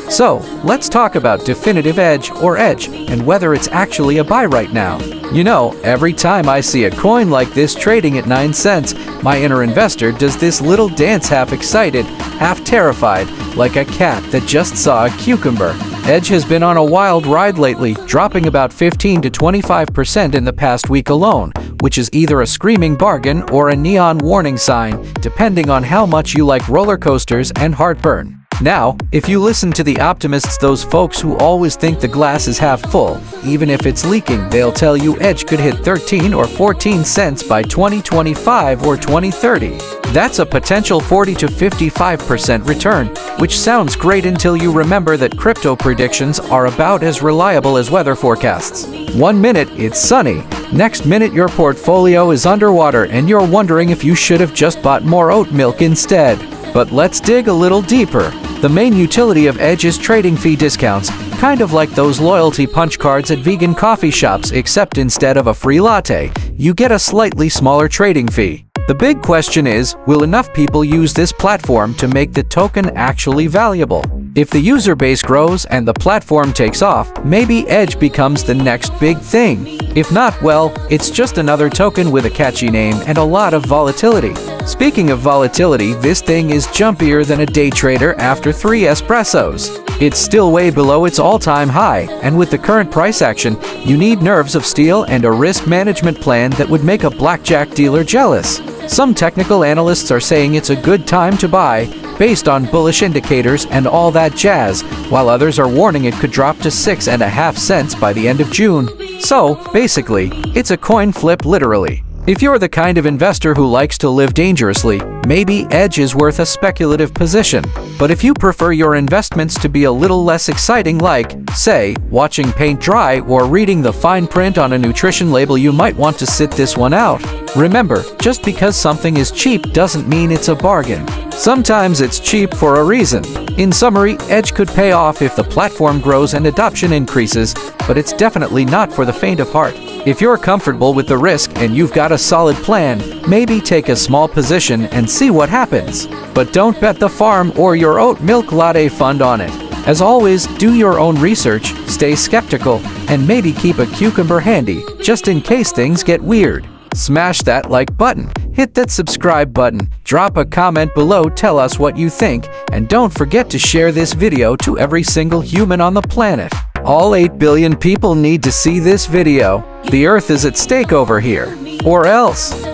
So, let's talk about definitive edge or edge and whether it's actually a buy right now. You know, every time I see a coin like this trading at 9 cents, my inner investor does this little dance, half excited, half terrified, like a cat that just saw a cucumber. Edge has been on a wild ride lately, dropping about 15 to 25% in the past week alone, which is either a screaming bargain or a neon warning sign, depending on how much you like roller coasters and heartburn. Now, if you listen to the optimists, those folks who always think the glass is half full, even if it's leaking, they'll tell you Edge could hit 13 or 14 cents by 2025 or 2030. That's a potential 40 to 55% return, which sounds great until you remember that crypto predictions are about as reliable as weather forecasts. 1 minute it's sunny, next minute your portfolio is underwater and you're wondering if you should have just bought more oat milk instead. But let's dig a little deeper. The main utility of Edge is trading fee discounts, kind of like those loyalty punch cards at vegan coffee shops, except instead of a free latte, you get a slightly smaller trading fee. The big question is, will enough people use this platform to make the token actually valuable? If the user base grows and the platform takes off, maybe Edge becomes the next big thing. If not, well, it's just another token with a catchy name and a lot of volatility. Speaking of volatility, this thing is jumpier than a day trader after 3 espressos. It's still way below its all-time high, and with the current price action, you need nerves of steel and a risk management plan that would make a blackjack dealer jealous. Some technical analysts are saying it's a good time to buy, based on bullish indicators and all that jazz, while others are warning it could drop to 6.5 cents by the end of June. So, basically, it's a coin flip literally. If you're the kind of investor who likes to live dangerously, maybe Edge is worth a speculative position. But if you prefer your investments to be a little less exciting, like, say, watching paint dry or reading the fine print on a nutrition label, you might want to sit this one out. Remember, just because something is cheap doesn't mean it's a bargain. Sometimes it's cheap for a reason. In summary, Edge could pay off if the platform grows and adoption increases, but it's definitely not for the faint of heart. If you're comfortable with the risk and you've got a solid plan, maybe take a small position and see what happens. But don't bet the farm or your oat milk latte fund on it. As always, do your own research, stay skeptical, and maybe keep a cucumber handy, just in case things get weird. Smash that like button, hit that subscribe button, drop a comment below, tell us what you think, and don't forget to share this video to every single human on the planet. All 8 billion people need to see this video. The Earth is at stake over here. Or else.